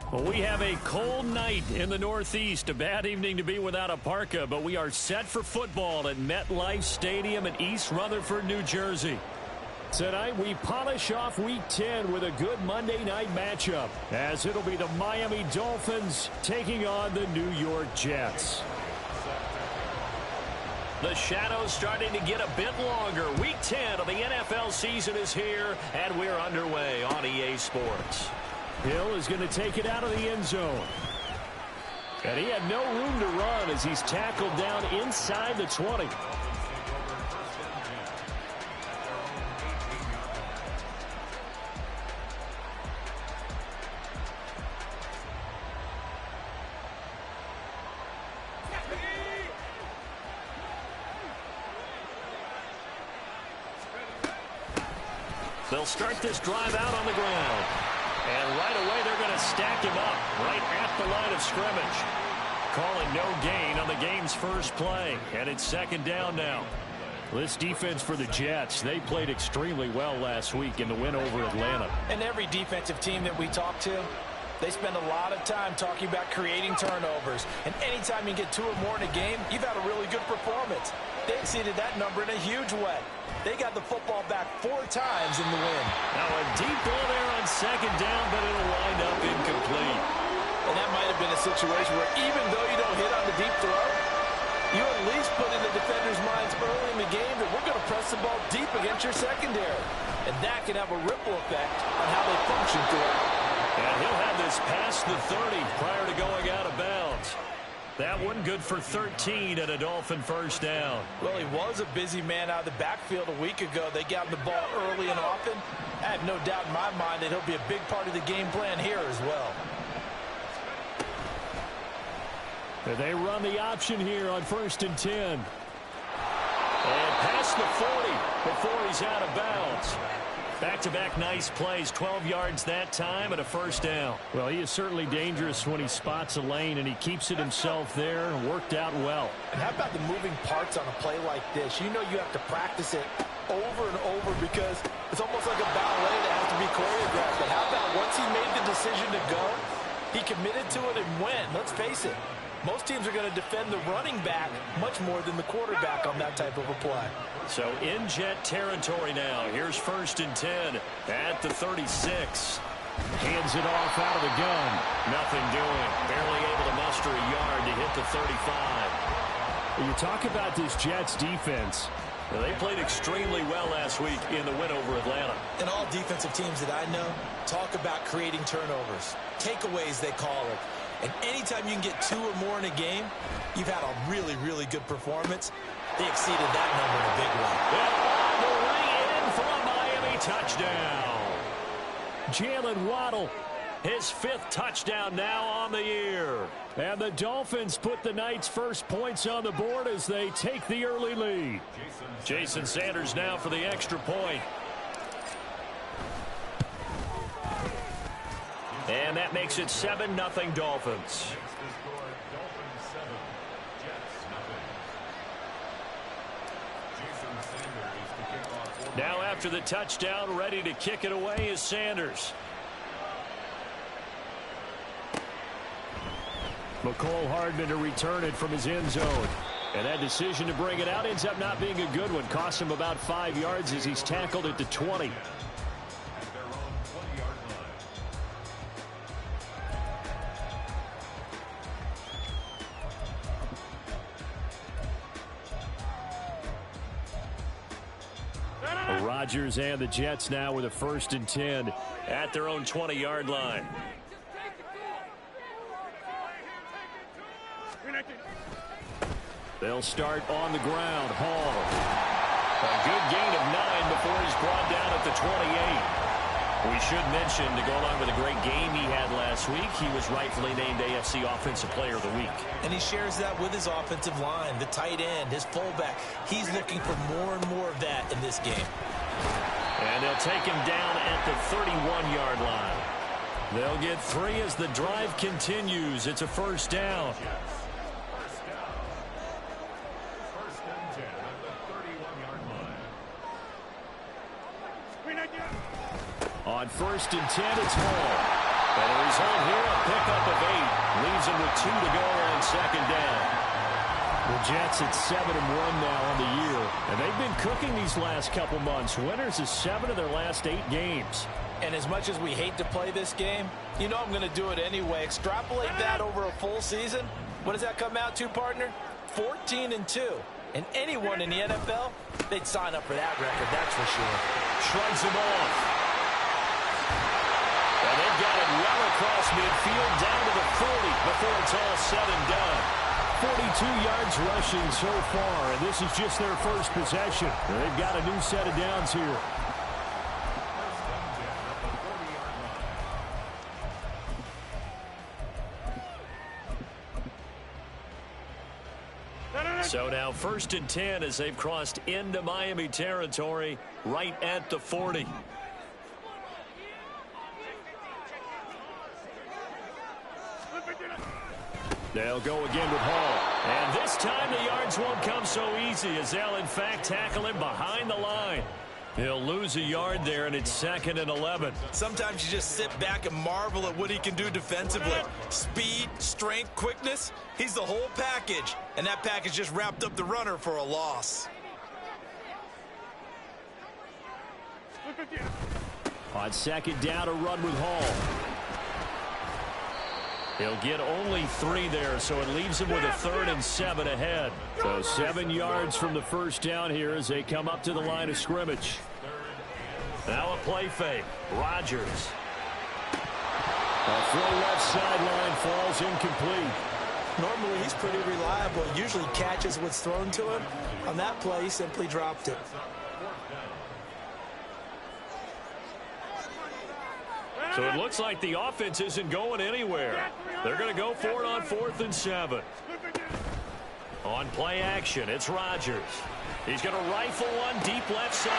Well, we have a cold night in the Northeast. A bad evening to be without a parka, but we are set for football at MetLife Stadium in East Rutherford, New Jersey. Tonight, we polish off Week 10 with a good Monday night matchup, as it'll be the Miami Dolphins taking on the New York Jets. The shadows starting to get a bit longer. Week 10 of the NFL season is here, and we're underway on EA Sports. Hill is going to take it out of the end zone. And he had no room to run as he's tackled down inside the 20. They'll start this drive out on the ground. And right away, they're going to stack him up right at the line of scrimmage. Calling no gain on the game's first play. And it's second down now. This defense for the Jets, they played extremely well last week in the win over Atlanta. And every defensive team that we talk to, they spend a lot of time talking about creating turnovers. And anytime you get 2 or more in a game, you've had a really good performance. They exceeded that number in a huge way. They got the football back 4 times in the win. Now a deep ball there on second down, but it'll wind up incomplete. And that might have been a situation where even though you don't hit on the deep throw, you at least put in the defender's minds early in the game that we're going to press the ball deep against your secondary. And that can have a ripple effect on how they function throughout. And he'll have this past the 30 prior to going out of bounds. That one good for 13 and a Dolphin first down. Well, he was a busy man out of the backfield a week ago. They got him the ball early and often. I have no doubt in my mind that he'll be a big part of the game plan here as well. They run the option here on 1st and 10. And past the 40 before he's out of bounds. Back-to-back nice plays, 12 yards that time and a first down. Well, he is certainly dangerous when he spots a lane, and he keeps it himself there and worked out well. And how about the moving parts on a play like this? You know you have to practice it over and over because it's almost like a ballet that has to be choreographed. But how about once he made the decision to go, he committed to it and went. Let's face it, most teams are going to defend the running back much more than the quarterback on that type of a play. So in Jet territory now. Here's 1st and 10 at the 36. Hands it off out of the gun. Nothing doing. Barely able to muster a yard to hit the 35. You talk about this Jets defense. Well, they played extremely well last week in the win over Atlanta. And all defensive teams that I know talk about creating turnovers. Takeaways, they call it. And anytime you can get 2 or more in a game, you've had a really, really good performance. They exceeded that number in a big way. And the ring in for a Miami touchdown. Jalen Waddle, his 5th touchdown now on the year. And the Dolphins put the night's first points on the board as they take the early lead. Jason Sanders now for the extra point. And that makes it 7-0 Dolphins. Now after the touchdown, ready to kick it away is Sanders. McCole Hardman to return it from his end zone. And that decision to bring it out ends up not being a good one. Cost him about 5 yards as he's tackled at the 20. Rodgers and the Jets now with a 1st and 10 at their own 20-yard line. They'll start on the ground. Hall. A good gain of 9 before he's brought down at the 28. We should mention, to go along with a great game he had last week, he was rightfully named AFC Offensive Player of the Week. And he shares that with his offensive line, the tight end, his fullback. He's looking for more and more of that in this game. And they'll take him down at the 31-yard line. They'll get 3 as the drive continues. It's a first down. On 1st and 10, it's Hall. And a result here, a pickup of 8. Leaves him with 2 to go on second down. The Jets at 7-1 now on the year. And they've been cooking these last couple months. Winners of 7 of their last 8 games. And as much as we hate to play this game, you know I'm going to do it anyway. Extrapolate that over a full season. What does that come out to, partner? 14-2. And anyone in the NFL, they'd sign up for that record, that's for sure. Shrugs him off. And they've got it well across midfield down to the 40 before it's all said and done. 42 yards rushing so far, and this is just their first possession. They've got a new set of downs here. So now 1st and 10 as they've crossed into Miami territory right at the 40. They'll go again with Hall. And this time the yards won't come so easy as they'll in fact tackle him behind the line. He'll lose a yard there, and it's 2nd and 11. Sometimes you just sit back and marvel at what he can do defensively. Speed, strength, quickness, he's the whole package. And that package just wrapped up the runner for a loss. On 2nd down, a run with Hall. He'll get only 3 there, so it leaves him with a 3rd and 7 ahead. So 7 yards from the first down here as they come up to the line of scrimmage. Now a play fake. Rodgers. A throw left sideline falls incomplete. Normally he's pretty reliable. Usually catches what's thrown to him. On that play, he simply dropped it. So it looks like the offense isn't going anywhere. They're going to go for it on 4th and 7. On play action, it's Rodgers. He's going to rifle one deep left side.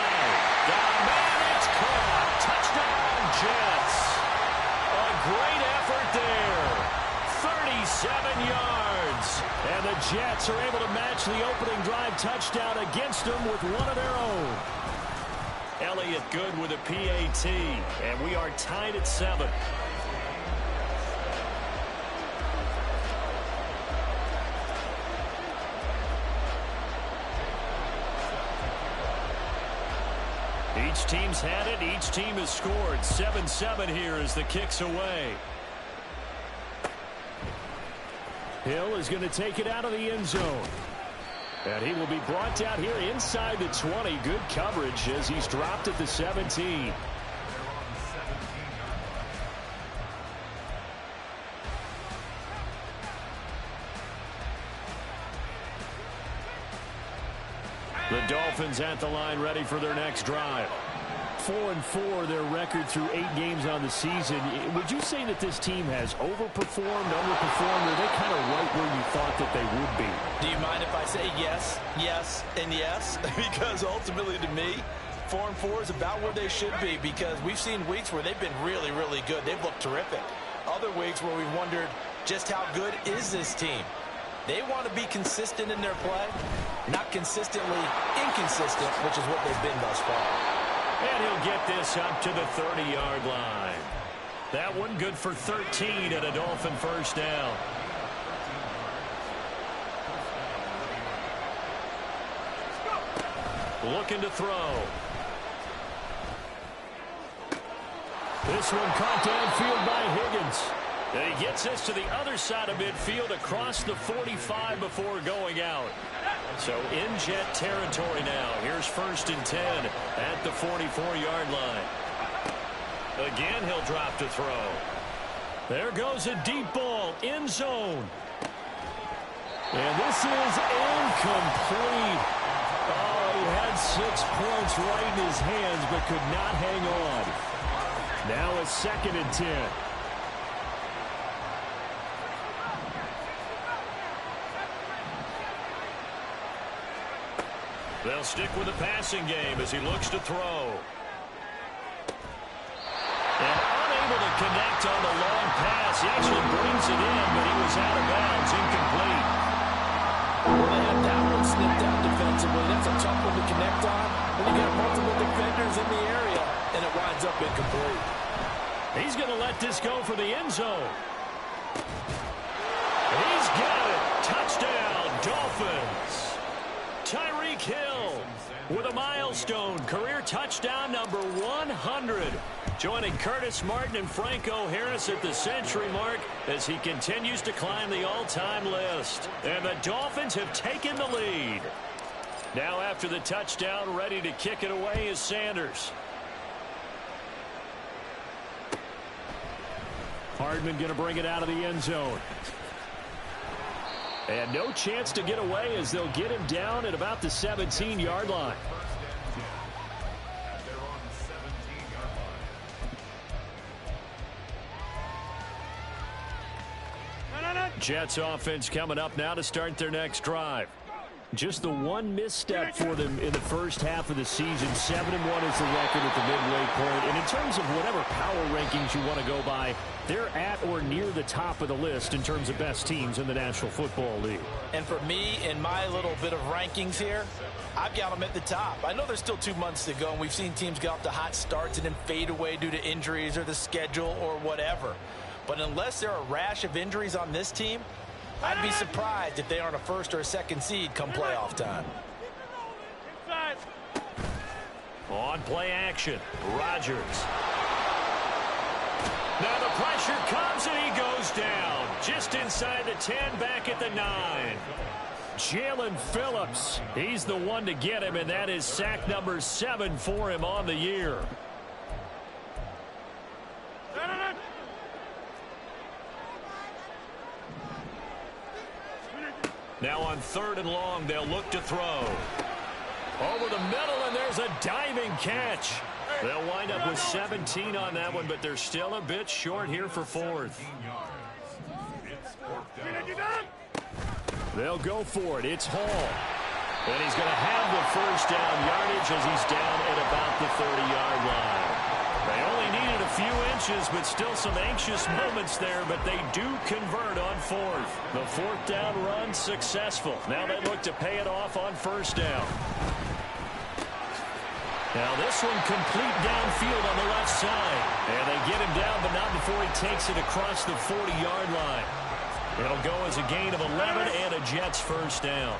Got a man, it's caught. Touchdown, Jets. A great effort there. 37 yards. And the Jets are able to match the opening drive touchdown against them with one of their own. Elliott good with a PAT, and we are tied at 7. Each team's had it. Each team has scored. 7-7 here as the kick's away. Hill is going to take it out of the end zone. And he will be brought down here inside the 20. Good coverage as he's dropped at the 17. The Dolphins at the line ready for their next drive. 4-4 their record through 8 games on the season. Would you say that this team has overperformed, underperformed, or are they kind of right where you thought that they would be? Do you mind if I say yes, yes, and yes? Because ultimately to me, 4-4 is about where they should be because we've seen weeks where they've been really, really good. They've looked terrific. Other weeks where we've wondered just how good is this team? They want to be consistent in their play, not consistently inconsistent, which is what they've been thus far. And he'll get this up to the 30-yard line. That one good for 13 and a Dolphin first down. Looking to throw. This one caught downfield by Higgins. And he gets this to the other side of midfield across the 45 before going out. So in Jet territory now. Here's 1st and 10 at the 44-yard line. Again, he'll drop to throw. There goes a deep ball, end zone. And this is incomplete. Oh, he had 6 points right in his hands but could not hang on. Now a 2nd and 10. They'll stick with the passing game as he looks to throw. And unable to connect on the long pass. He actually brings it in, but he was out of bounds, incomplete. Well, they had that one snipped out defensively. That's a tough one to connect on when you got multiple defenders in the area, and it winds up incomplete. He's going to let this go for the end zone. He's got it. Touchdown, Dolphins. Tyreek Hill with a milestone career touchdown number 100. Joining Curtis Martin and Franco Harris at the century mark as he continues to climb the all-time list. And the Dolphins have taken the lead. Now after the touchdown, ready to kick it away is Sanders. Hardman going to bring it out of the end zone. And no chance to get away as they'll get him down at about the 17-yard line. Jets offense coming up now to start their next drive. Just the one misstep for them in the first half of the season. 7-1 is the record at the midway point. And in terms of whatever power rankings you want to go by, they're at or near the top of the list in terms of best teams in the National Football League. And for me, in my little bit of rankings here, I've got them at the top. I know there's still 2 months to go, and we've seen teams get off to hot starts and then fade away due to injuries or the schedule or whatever. But unless there are a rash of injuries on this team, I'd be surprised if they aren't a first or a second seed come playoff time. On play action, Rodgers. Now the pressure comes and he goes down. Just inside the 10, back at the 9. Jalen Phillips, he's the one to get him, and that is sack number 7 for him on the year. Now on 3rd and long, they'll look to throw. Over the middle, and there's a diving catch. They'll wind up with 17 on that one, but they're still a bit short here for 4th. They'll go for it. It's Hall. And he's going to have the first down yardage as he's down at about the 30-yard line. They only needed a few inches, but still some anxious moments there, but they do convert on 4th. The 4th down run successful. Now they look to pay it off on 1st down. Now this one complete downfield on the left side. And they get him down, but not before he takes it across the 40-yard line. It'll go as a gain of 11 and a Jets first down.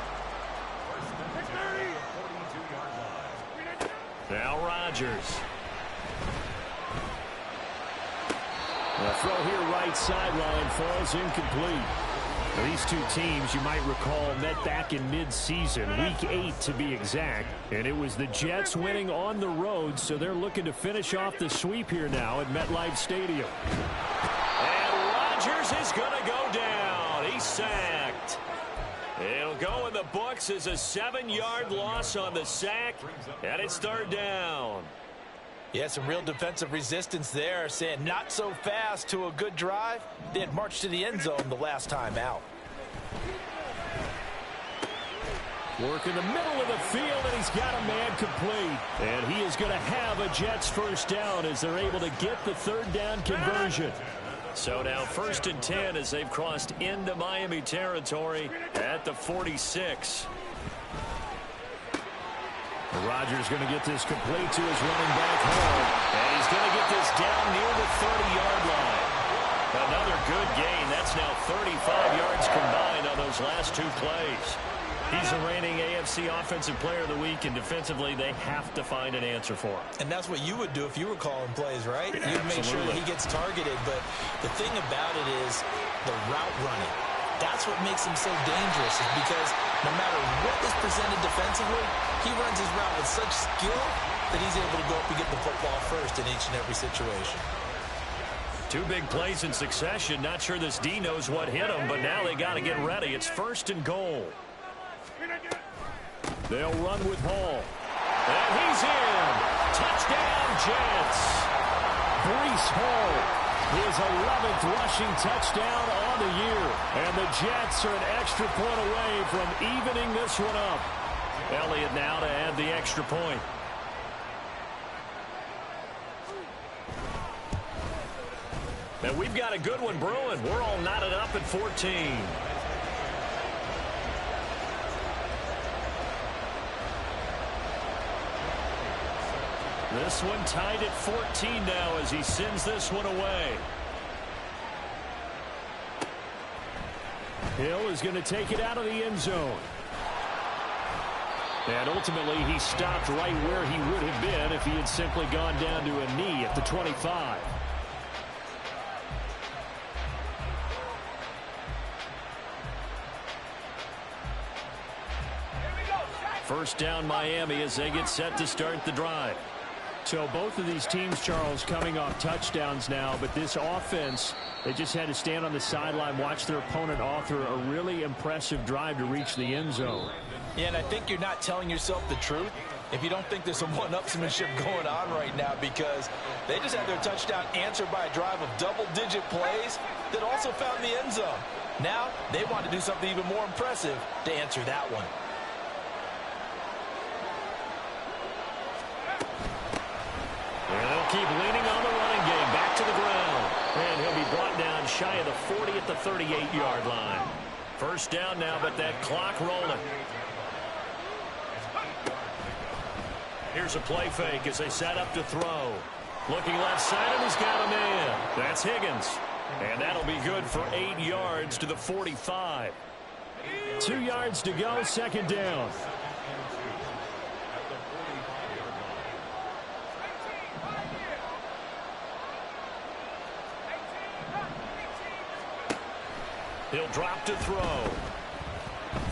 Now Rodgers. The throw here right sideline falls incomplete. These two teams, you might recall, met back in mid-season, week 8 to be exact. And it was the Jets winning on the road, so they're looking to finish off the sweep here now at MetLife Stadium. And Rodgers is going to go down. He's sacked. It'll go in the books as a 7-yard loss on the sack, and it's 3rd down. Yeah, some real defensive resistance there, saying not so fast to a good drive. They had marched to the end zone the last time out. Work in the middle of the field, and he's got a man complete. And he is going to have a Jets first down as they're able to get the 3rd down conversion. So now 1st and 10 as they've crossed into Miami territory at the 46. Rodgers going to get this complete to his running back Hall. And he's going to get this down near the 30-yard line. Another good gain. That's now 35 yards combined on those last 2 plays. He's the reigning AFC Offensive Player of the Week, and defensively they have to find an answer for him. And that's what you would do if you were calling plays, right? You'd make sure that he gets targeted. But the thing about it is the route running. That's what makes him so dangerous, is because no matter what is presented defensively, he runs his route with such skill that he's able to go up and get the football first in each and every situation. 2 big plays in succession. Not sure this D knows what hit him, but now they got to get ready. It's 1st and goal. They'll run with Hall. And he's in. Touchdown, Jets. Breece Hall, his 11th rushing touchdown on the year. And the Jets are an extra point away from evening this one up. Elliott now to add the extra point. And we've got a good one brewing. We're all knotted up at 14. This one tied at 14 now as he sends this one away. Hill is going to take it out of the end zone. And ultimately, he stopped right where he would have been if he had simply gone down to a knee at the 25. First down, Miami, as they get set to start the drive. So both of these teams, Charles, coming off touchdowns now, but this offense, they just had to stand on the sideline, watch their opponent author a really impressive drive to reach the end zone. Yeah, and I think you're not telling yourself the truth if you don't think there's some one-upsmanship going on right now, because they just had their touchdown answered by a drive of double-digit plays that also found the end zone. Now they want to do something even more impressive to answer that one. And they'll keep leaning on the running game. Back to the ground. And he'll be brought down shy of the 40 at the 38-yard line. First down now, but that clock rolling. Here's a play fake as they set up to throw. Looking left side, and he's got a man. That's Higgins. And that'll be good for 8 yards to the 45. 2 yards to go, second down. He'll drop to throw.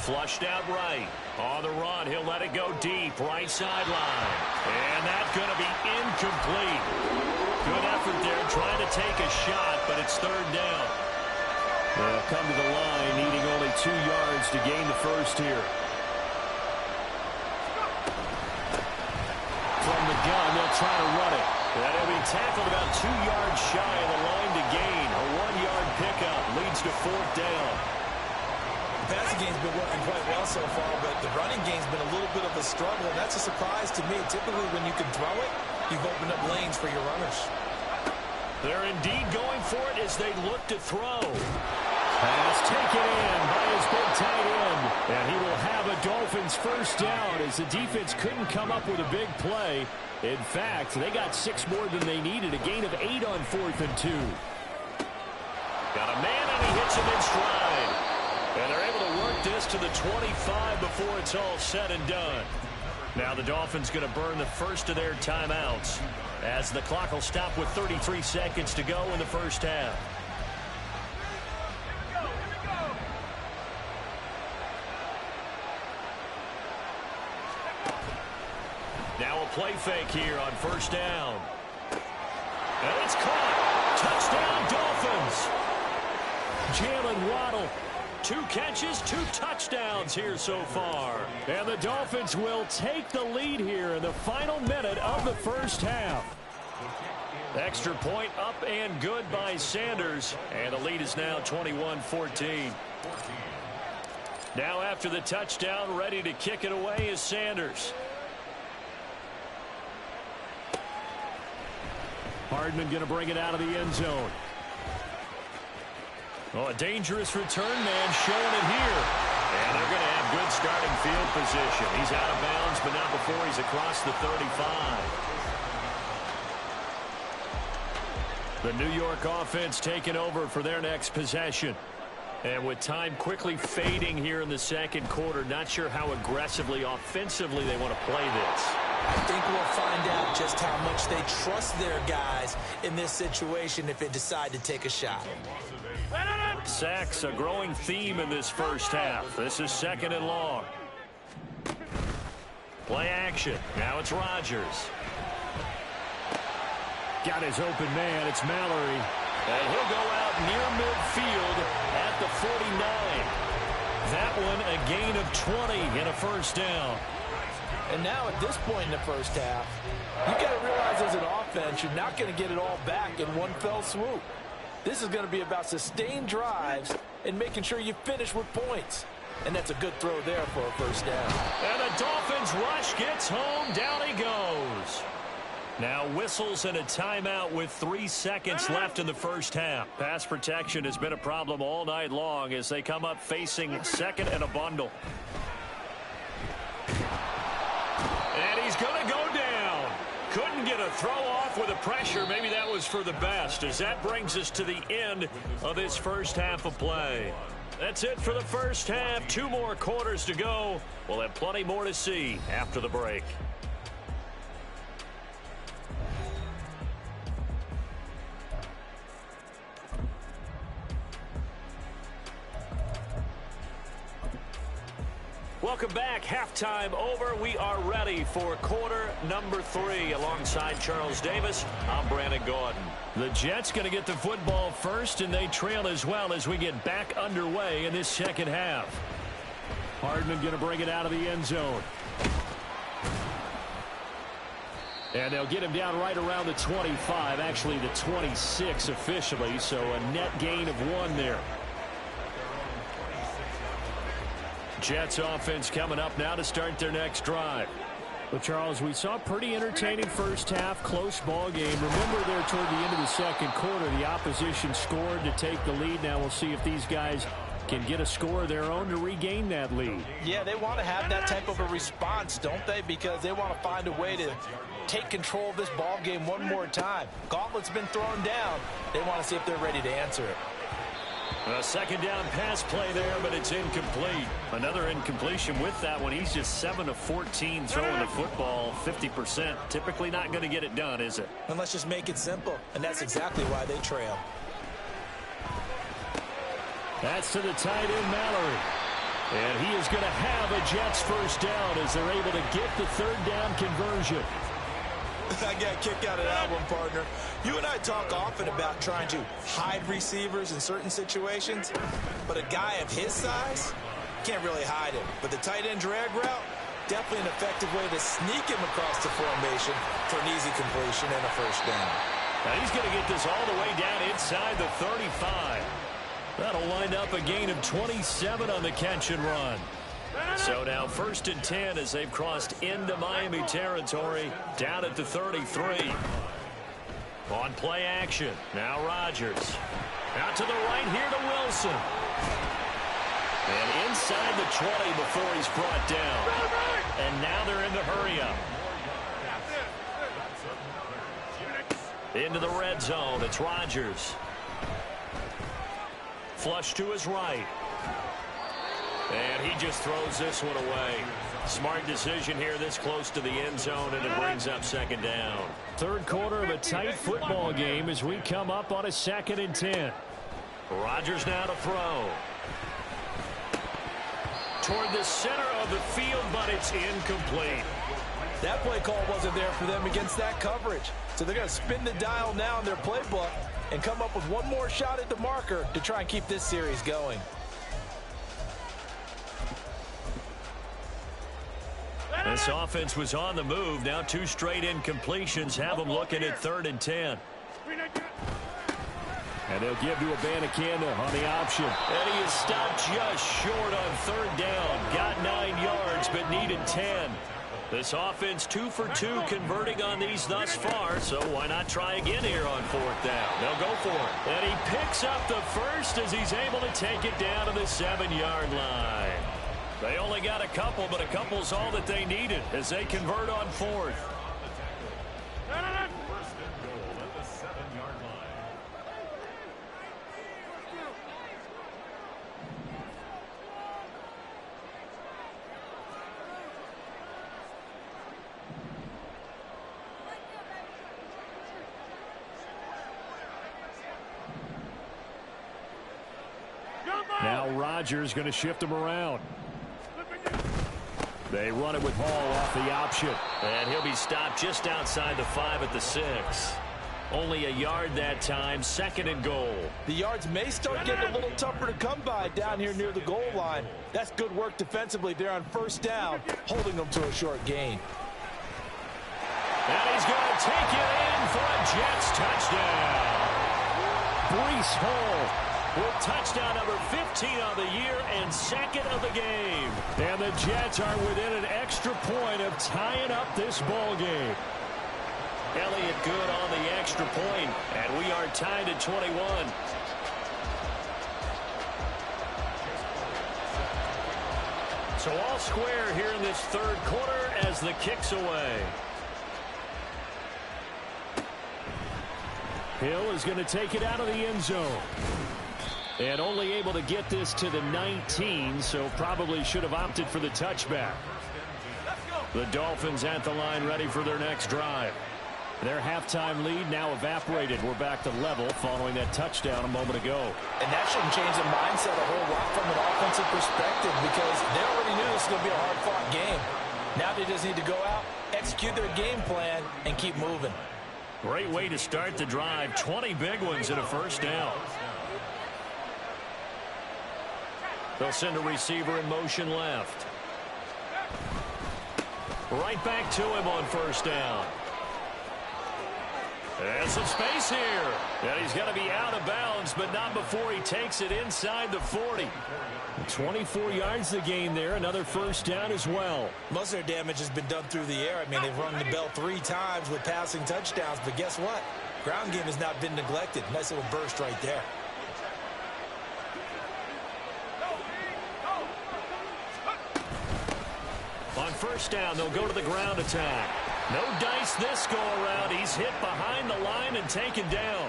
Flushed out right. On the run, he'll let it go deep. Right sideline. And that's going to be incomplete. Good effort there trying to take a shot, but it's third down. They'll come to the line needing only 2 yards to gain the first here. From the gun, they'll try to run it. That'll be tackled about 2 yards shy of the line to gain. A 1-yard pickup leads to fourth down. The passing game's been working quite well so far, but the running game's been a little bit of a struggle, and that's a surprise to me. Typically, when you can throw it, you've opened up lanes for your runners. They're indeed going for it as they look to throw. Pass taken in by his big tight end. And he will have a Dolphins first down as the defense couldn't come up with a big play. In fact, they got 6 more than they needed, a gain of 8 on 4th and 2. Got a man, and he hits him in stride. And they're able to work this to the 25 before it's all said and done. Now the Dolphins going to burn the first of their timeouts as the clock will stop with 33 seconds to go in the first half. Now a play fake here on first down. And it's caught. Touchdown, Dolphins. Jalen Waddle. 2 catches, 2 touchdowns here so far. And the Dolphins will take the lead here in the final minute of the first half. Extra point up and good by Sanders. And the lead is now 21-14. Now after the touchdown, ready to kick it away is Sanders. Hardman going to bring it out of the end zone. Oh, a dangerous return man showing it here. And they're going to have good starting field position. He's out of bounds, but not before he's across the 35. The New York offense taking over for their next possession. And with time quickly fading here in the second quarter, not sure how aggressively, offensively they want to play this. I think we'll find out just how much they trust their guys in this situation if they decide to take a shot. Sacks, a growing theme in this first half. This is second and long. Play action. Now it's Rodgers. Got his open man. It's Mallory. And he'll go out near midfield at the 49. That one a gain of 20 and a first down. And now at this point in the first half, you got to realize as an offense, you're not going to get it all back in one fell swoop. This is going to be about sustained drives and making sure you finish with points. And that's a good throw there for a first down. And the Dolphins rush gets home. Down he goes. Now whistles and a timeout with 3 seconds left in the first half. Pass protection has been a problem all night long as they come up facing second and a bundle. And he's going to go down. Couldn't get a throw off with the pressure. Maybe that was for the best, as that brings us to the end of this first half of play. That's it for the first half. 2 more quarters to go. We'll have plenty more to see after the break. Welcome back. Halftime over. We are ready for quarter number 3. Alongside Charles Davis, I'm Brandon Gordon. The Jets going to get the football first, and they trail as well as we get back underway in this second half. Hardman going to bring it out of the end zone. And they'll get him down right around the 25, actually the 26 officially, so a net gain of 1 there. Jets offense coming up now to start their next drive. Well, Charles, we saw a pretty entertaining first half, close ball game. Remember there toward the end of the second quarter, the opposition scored to take the lead. Now we'll see if these guys can get a score of their own to regain that lead. Yeah, they want to have that type of a response, don't they? Because they want to find a way to take control of this ball game one more time. Gauntlet's been thrown down. They want to see if they're ready to answer it. A second down pass play there, but it's incomplete. Another incompletion with that one. He's just 7 of 14 throwing the football, 50%. Typically not going to get it done, is it? And let's just make it simple. And that's exactly why they trail. That's to the tight end, Mallory. And he is going to have a Jets first down as they're able to get the third down conversion. I got a kick out of that one, partner. You and I talk often about trying to hide receivers in certain situations, but a guy of his size can't really hide him. But the tight end drag route, definitely an effective way to sneak him across the formation for an easy completion and a first down. Now he's going to get this all the way down inside the 35. That'll wind up a gain of 27 on the catch and run. So now 1st and 10 as they've crossed into Miami territory down at the 33. On play action. Now Rodgers. Out to the right here to Wilson. And inside the 20 before he's brought down. And now they're in the hurry up. Into the red zone. It's Rodgers. Flush to his right. And he just throws this one away. Smart decision here this close to the end zone, and it brings up second down. Third quarter of a tight football game as we come up on a 2nd and 10. Rodgers now to throw. Toward the center of the field, but it's incomplete. That play call wasn't there for them against that coverage. So they're going to spin the dial now in their playbook and come up with one more shot at the marker to try and keep this series going. This offense was on the move. Now 2 straight incompletions have them looking at 3rd and 10. And they'll give to Abanikanda on the option. And he is stopped just short on 3rd down. Got 9 yards, but needed 10. This offense 2 for 2 converting on these thus far, so why not try again here on 4th down? They'll go for it. And he picks up the first as he's able to take it down to the 7-yard line. They only got a couple, but a couple's all that they needed as they convert on 4th. Now Rodgers going to shift him around. They run it with Hall off the option. And he'll be stopped just outside the 5 at the 6. Only a yard that time, 2nd and goal. The yards may start getting a little tougher to come by down here near the goal line. That's good work defensively there on 1st down, holding them to a short gain. And he's going to take it in for a Jets touchdown. Breece Hall with touchdown number 15 on the year and 2nd of the game. And the Jets are within an extra point of tying up this ball game. Elliott good on the extra point, and we are tied at 21. So all square here in this 3rd quarter as the kick's away. Hill is going to take it out of the end zone. And only able to get this to the 19, so probably should have opted for the touchback. The Dolphins at the line ready for their next drive. Their halftime lead now evaporated. We're back to level following that touchdown a moment ago. And that shouldn't change the mindset a whole lot from an offensive perspective because they already knew this was going to be a hard-fought game. Now they just need to go out, execute their game plan, and keep moving. Great way to start the drive. 20 big ones and a first down. They'll send a receiver in motion left. Right back to him on first down. And some space here. And he's going to be out of bounds, but not before he takes it inside the 40. 24 yards the gain there. Another first down as well. Most of their damage has been done through the air. I mean, they've rung the bell 3 times with passing touchdowns. But guess what? Ground game has not been neglected. Nice little burst right there. On first down, they'll go to the ground attack. No dice this go-around. He's hit behind the line and taken down.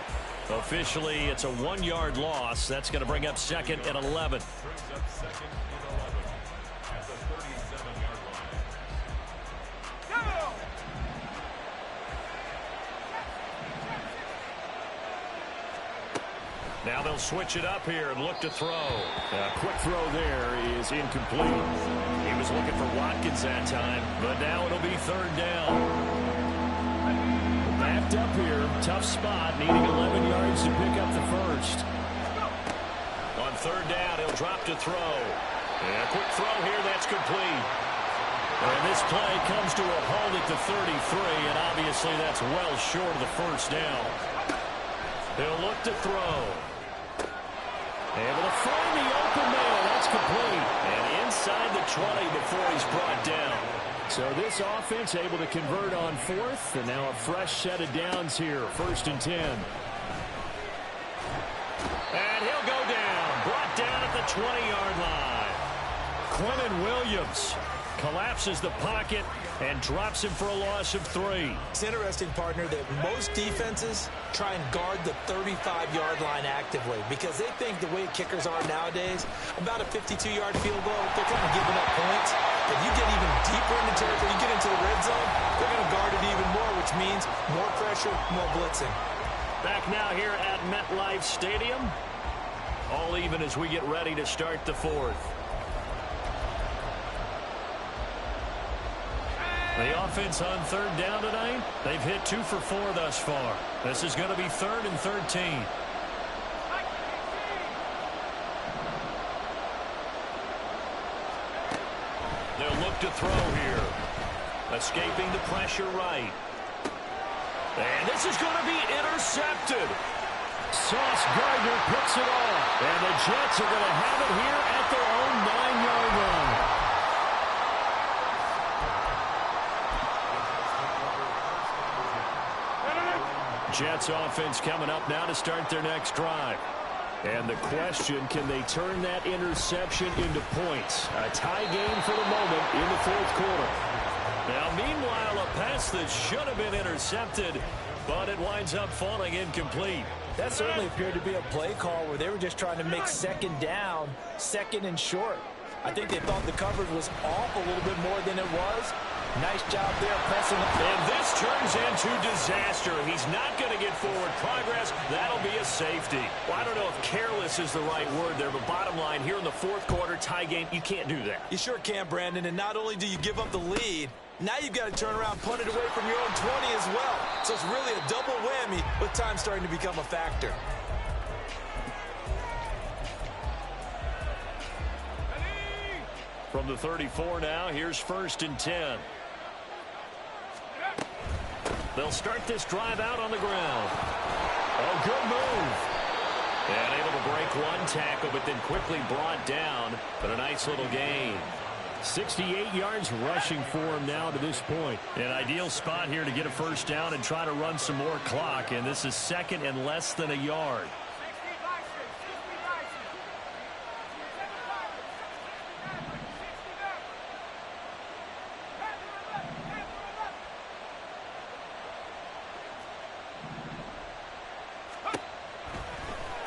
Officially, it's a 1-yard loss. That's going to bring up second and 11. Now they'll switch it up here and look to throw. A quick throw there is incomplete. He was looking for Watkins that time, but now it'll be third down. Backed up here, tough spot, needing 11 yards to pick up the first. On third down, he'll drop to throw. And a quick throw here, that's complete. And this play comes to a halt at the 33, and obviously that's well short of the first down. He'll look to throw. Able to find the open man. That's complete. And inside the 20 before he's brought down. So this offense able to convert on fourth. And now a fresh set of downs here. First and 10. And he'll go down. Brought down at the 20-yard line. Quinnen Williams collapses the pocket and drops him for a loss of 3. It's interesting, partner, that most defenses try and guard the 35-yard line actively because they think the way kickers are nowadays, about a 52-yard field goal, they're kind of giving up points. If you get even deeper in the territory, you get into the red zone, they're going to guard it even more, which means more pressure, more blitzing. Back now here at MetLife Stadium. All even as we get ready to start the fourth. The offense on third down tonight, they've hit 2 for 4 thus far. This is going to be third and 13. They'll look to throw here. Escaping the pressure right. And this is going to be intercepted. Sauce Gardner picks it off. And the Jets are going to have it here at their own 9-yard line. Jets offense coming up now to start their next drive. And the question, can they turn that interception into points? A tie game for the moment in the fourth quarter. Now, meanwhile, a pass that should have been intercepted, but it winds up falling incomplete. That certainly appeared to be a play call where they were just trying to make second down, second and short. I think they thought the coverage was off a little bit more than it was. Nice job there pressing. And this turns into disaster. He's not going to get forward progress. That'll be a safety. Well, I don't know if careless is the right word there, but bottom line, here in the fourth quarter, tie game, you can't do that. You sure can, Brandon. And not only do you give up the lead, now you've got to turn around, punt it away from your own 20 as well. So it's really a double whammy with time starting to become a factor. From the 34 now, here's first and 10. They'll start this drive out on the ground. Oh, good move. And able to break one tackle, but then quickly brought down. But a nice little gain. 68 yards rushing for him now to this point. An ideal spot here to get a first down and try to run some more clock. And this is second and less than a yard.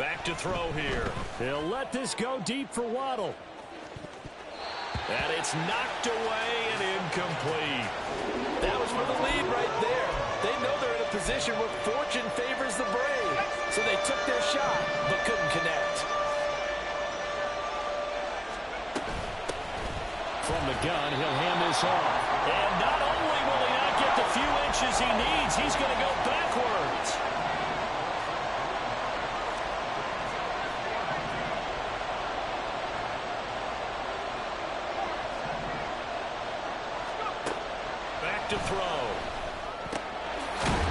Back to throw here. He'll let this go deep for Waddle. And it's knocked away and incomplete. That was for the lead right there. They know they're in a position where fortune favors the brave. So they took their shot, but couldn't connect. From the gun, he'll hand this off. And not only will he not get the few inches he needs, he's going to go backwards. To throw.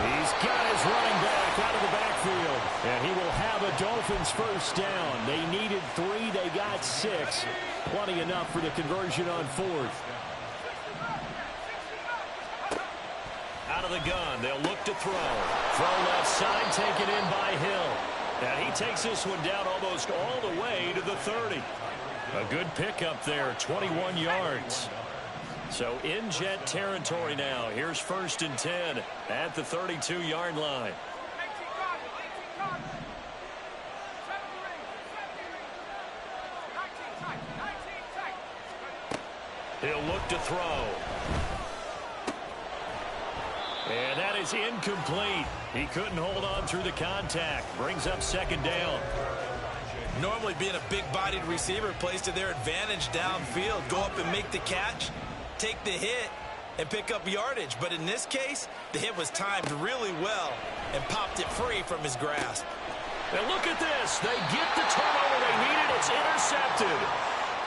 He's got his running back out of the backfield. And he will have a Dolphins first down. They needed 3. They got 6. Plenty enough for the conversion on 4th. Out of the gun. They'll look to throw. Throw left side, taken in by Hill. And he takes this one down almost all the way to the 30. A good pickup there, 21 yards. So in Jet territory now. Here's 1st and 10 at the 32-yard line. He'll look to throw. And that is incomplete. He couldn't hold on through the contact. Brings up 2nd down. Normally being a big-bodied receiver plays to their advantage downfield. Go up and make the catch, take the hit, and pick up yardage. But in this case, the hit was timed really well and popped it free from his grasp. And look at this. They get the turnover they needed. It's intercepted.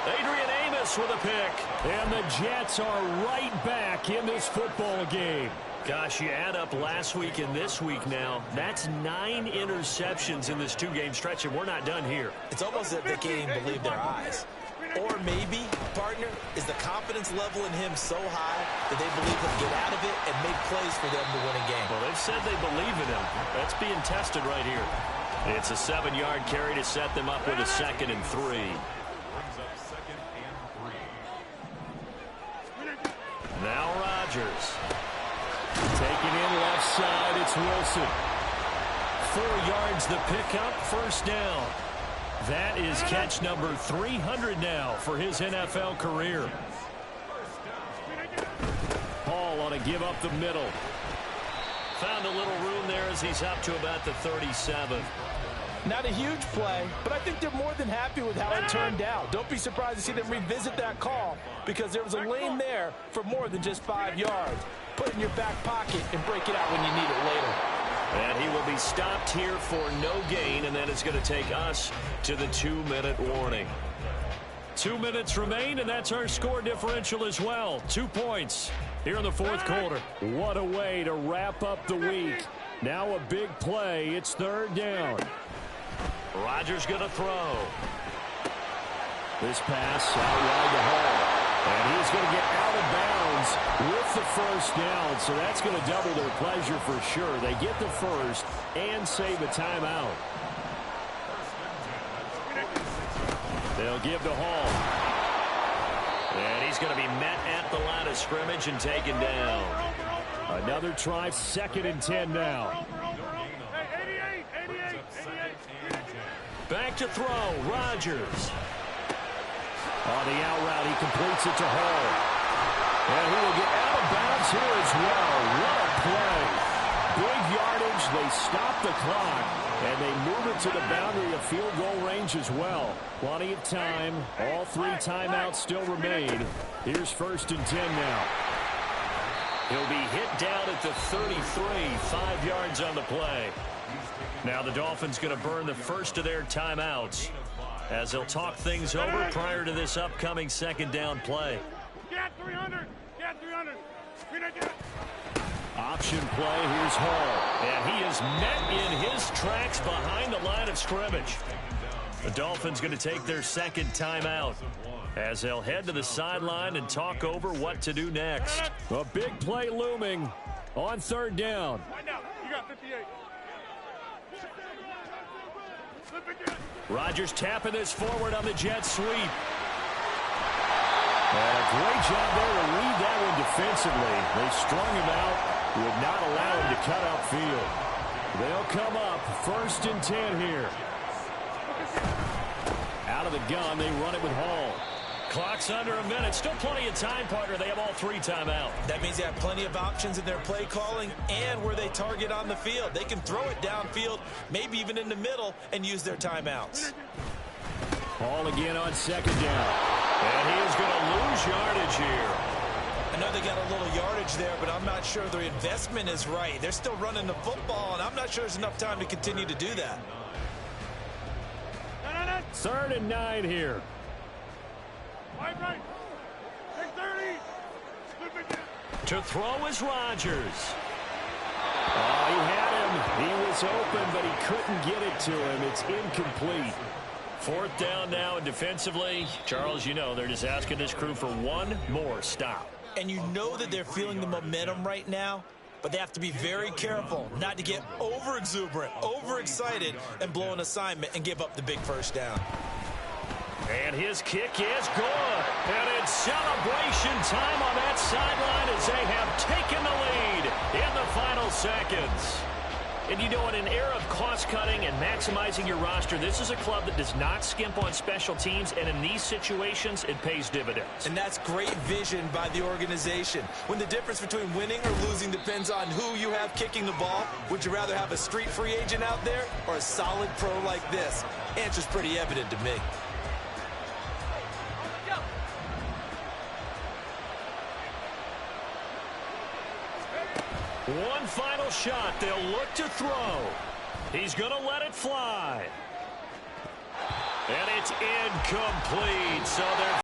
Adrian Amos with a pick. And the Jets are right back in this football game. Gosh, you add up last week and this week now. That's 9 interceptions in this 2-game stretch, and we're not done here. It's almost as if they can't even believe their eyes. Or maybe, partner, is the confidence level in him so high that they believe he'll get out of it and make plays for them to win a game. Well, they've said they believe in him. That's being tested right here. It's a 7-yard carry to set them up with a 2nd and 3. Now Rodgers. Taking in left side, it's Wilson. 4 yards the pickup, 1st down. That is catch number 300 now for his NFL career. Paul on a give up the middle. Found a little room there as he's up to about the 37. Not a huge play, but I think they're more than happy with how it turned out. Don't be surprised to see them revisit that call because there was a lane there for more than just 5 yards. Put it in your back pocket and break it out when you need it later. And he will be stopped here for no gain, and then it's going to take us to the 2-minute warning. 2 minutes remain, and that's our score differential as well. 2 points here in the 4th quarter. What a way to wrap up the week. Now a big play. It's 3rd down. Rodgers going to throw. This pass out wide to Hall. And he's going to get out of bounds with the 1st down. So that's going to double their pleasure for sure. They get the 1st and save a timeout. They'll give to Hall. And he's going to be met at the line of scrimmage and taken down. Another try, 2nd and 10 now. Back to throw, Rodgers. On the out route, he completes it to Hall. And he will get out of bounds here as well. What a play. Big yardage. They stop the clock. And they move it to the boundary of field goal range as well. Plenty of time. All 3 timeouts still remain. Here's 1st and 10 now. He'll be hit down at the 33. 5 yards on the play. Now the Dolphins going to burn the first of their timeouts as they'll talk things over prior to this upcoming 2nd down play. Get 300. Get 300. Option play. Here's Hall. And he is met in his tracks behind the line of scrimmage. The Dolphins going to take their 2nd timeout as they'll head to the sideline and talk over what to do next. A big play looming on 3rd down. Find out. You got 58. Rodgers tapping this forward on the jet sweep. Great job there to read that one defensively. They strung him out, would not allow him to cut upfield. They'll come up 1st and 10 here. Out of the gun, they run it with Hall. Clock's under a minute. Still plenty of time, partner. They have all 3 timeouts. That means they have plenty of options in their play calling and where they target on the field. They can throw it downfield, maybe even in the middle, and use their timeouts. Ball again on 2nd down. And he is going to lose yardage here. I know they got a little yardage there, but I'm not sure their investment is right. They're still running the football, and I'm not sure there's enough time to continue to do that. 3rd and 9 here. Right. 6:30. To throw is Rodgers. Oh, he had him. He was open, but he couldn't get it to him. It's incomplete. 4th down now, and defensively, Charles, you know, they're just asking this crew for one more stop. And you know that they're feeling the momentum right now, but they have to be very careful not to get over-exuberant, overexcited, and blow an assignment and give up the big 1st down. And his kick is good. And it's celebration time on that sideline as they have taken the lead in the final seconds. And you know, in an era of cost-cutting and maximizing your roster, this is a club that does not skimp on special teams, and in these situations, it pays dividends. And that's great vision by the organization. When the difference between winning or losing depends on who you have kicking the ball, would you rather have a street free agent out there or a solid pro like this? Answer's pretty evident to me. One final shot. They'll look to throw. He's going to let it fly. And it's incomplete. So they're